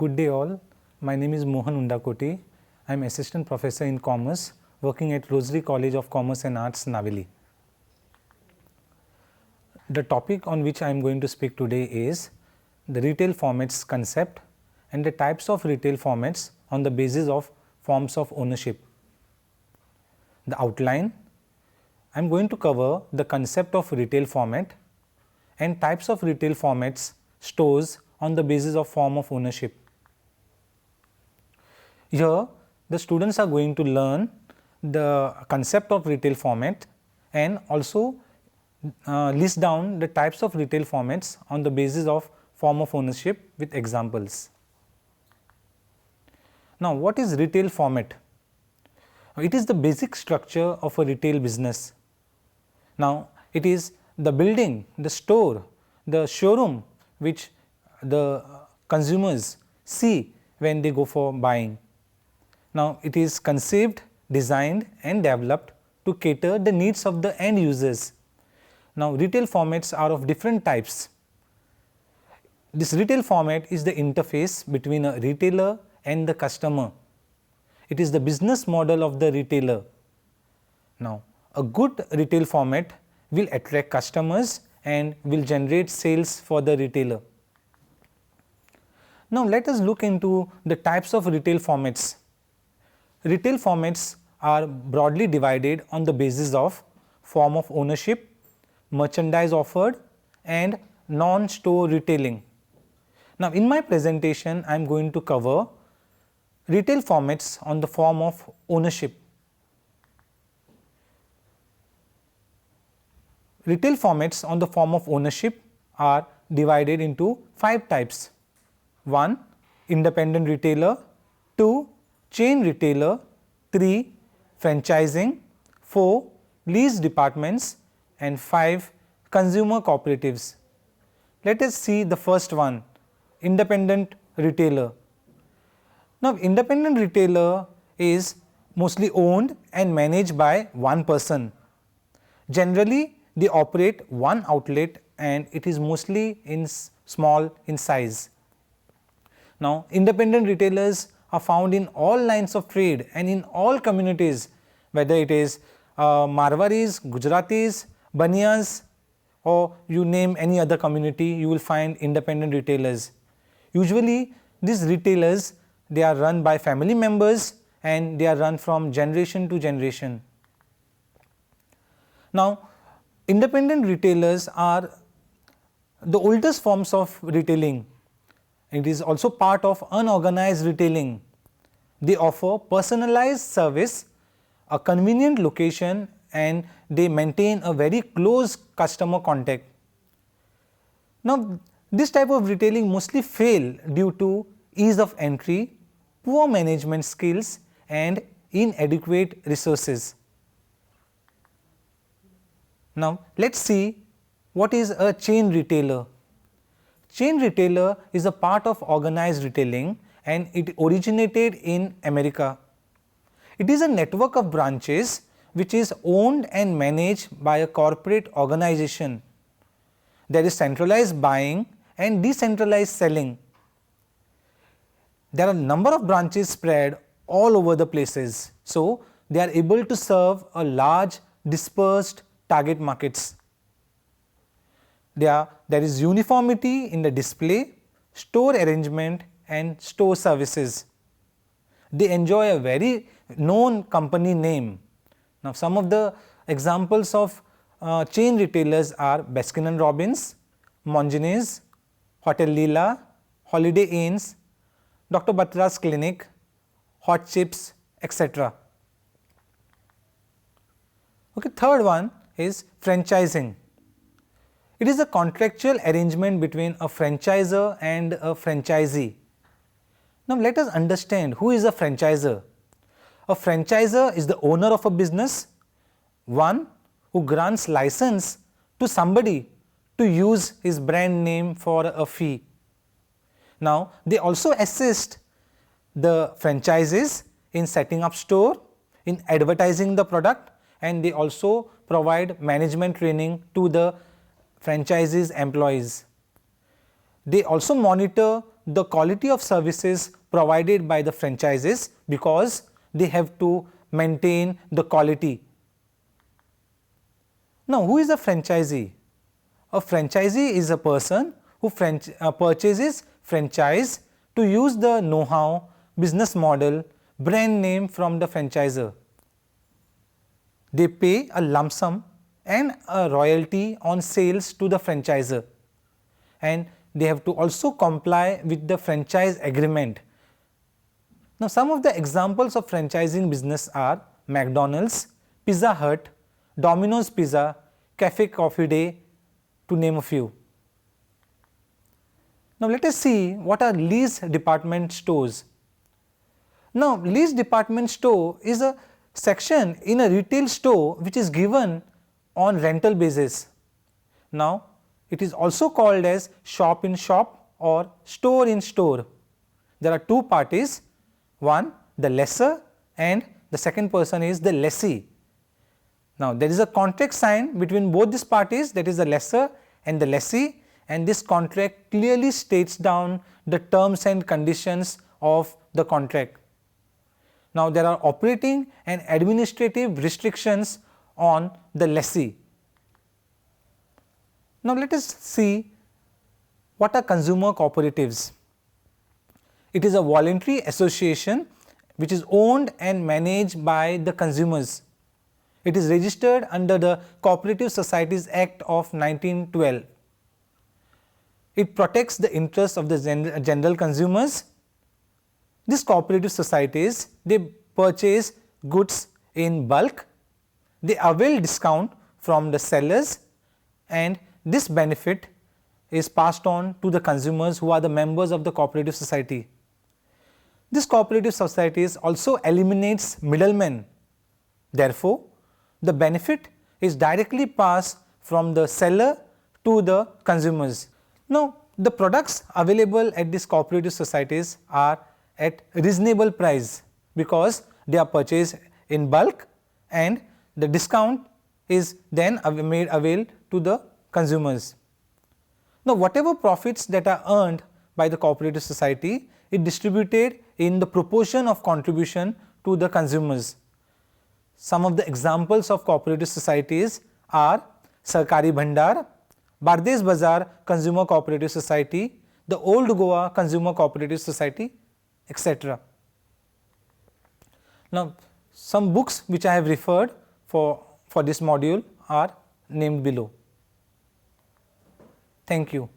Good day all. My name is Mohan Undakoti. I am Assistant Professor in Commerce working at Rosary College of Commerce and Arts, Naveli. The topic on which I am going to speak today is the retail formats concept and the types of retail formats on the basis of forms of ownership. The outline: I am going to cover the concept of retail format and types of retail formats, stores on the basis of form of ownership. Here the students are going to learn the concept of retail format and also list down the types of retail formats on the basis of form of ownership with examples. Now, what is retail format? It is the basic structure of a retail business. Now, it is the building, the store, the showroom which the consumers see when they go for buying. Now, it is conceived, designed and developed to cater the needs of the end users. Now, retail formats are of different types. This retail format is the interface between a retailer and the customer. It is the business model of the retailer. Now, a good retail format will attract customers and will generate sales for the retailer. Now, let us look into the types of retail formats. Retail formats are broadly divided on the basis of form of ownership, merchandise offered and non-store retailing. Now, in my presentation I am going to cover retail formats on the form of ownership. Retail formats on the form of ownership are divided into 5 types. 1. Independent retailer. 2. Chain retailer. 3. Franchising. 4. Lease departments. And 5. Consumer cooperatives. Let us see the first one, independent retailer. Now, independent retailer is mostly owned and managed by one person. Generally, they operate one outlet and it is mostly small in size. Now, independent retailers are found in all lines of trade and in all communities, whether it is Marwaris, Gujaratis, Baniyas or you name any other community, you will find independent retailers. Usually these retailers, they are run by family members and they are run from generation to generation. Now, independent retailers are the oldest forms of retailing. It is also part of unorganized retailing. They offer personalized service, a convenient location and they maintain a very close customer contact. Now, this type of retailing mostly fail due to ease of entry, poor management skills and inadequate resources. Now, let us see what is a chain retailer. Chain retailer is a part of organized retailing and it originated in America. It is a network of branches which is owned and managed by a corporate organization. There is centralized buying and decentralized selling. There are a number of branches spread all over the places. So, they are able to serve a large dispersed target markets. There is uniformity in the display, store arrangement and store services. They enjoy a very known company name. Now, some of the examples of chain retailers are Baskin & Robbins, Mondelez, Hotel Leela, Holiday Inns, Dr. Batra's Clinic, Hot Chips, etc. Okay, third one is franchising. It is a contractual arrangement between a franchisor and a franchisee. Now, let us understand who is a franchisor. A franchisor is the owner of a business, one who grants license to somebody to use his brand name for a fee. Now, they also assist the franchises in setting up store, in advertising the product and they also provide management training to the franchisee's employees. They also monitor the quality of services provided by the franchises because they have to maintain the quality. Now, who is a franchisee? A franchisee is a person who purchases franchise to use the know-how, business model, brand name from the franchisor. They pay a lump sum and a royalty on sales to the franchisor, and they have to also comply with the franchise agreement. Now, some of the examples of franchising business are McDonald's, Pizza Hut, Domino's Pizza, Cafe Coffee Day, to name a few. Now, let us see what are lease department stores. Now, lease department store is a section in a retail store which is given on rental basis. Now, it is also called as shop in shop or store in store. There are two parties, one the lessor and the second person is the lessee. Now, there is a contract signed between both these parties, that is the lessor and the lessee, and this contract clearly states down the terms and conditions of the contract. Now, there are operating and administrative restrictions on the lessee. Now, let us see what are consumer cooperatives. It is a voluntary association which is owned and managed by the consumers. It is registered under the Cooperative Societies Act of 1912. It protects the interests of the general consumers. These cooperative societies, they purchase goods in bulk, they avail discount from the sellers, and this benefit is passed on to the consumers who are the members of the cooperative society. This cooperative societies also eliminates middlemen. Therefore, the benefit is directly passed from the seller to the consumers. Now, the products available at these cooperative societies are at reasonable price because they are purchased in bulk and the discount is then made available to the consumers. Now, whatever profits that are earned by the cooperative society is distributed in the proportion of contribution to the consumers. Some of the examples of cooperative societies are Sarkari Bhandar, Bardes Bazar Consumer Cooperative Society, the Old Goa Consumer Cooperative Society, etc. Now, some books which I have referred for this module are named below. Thank you.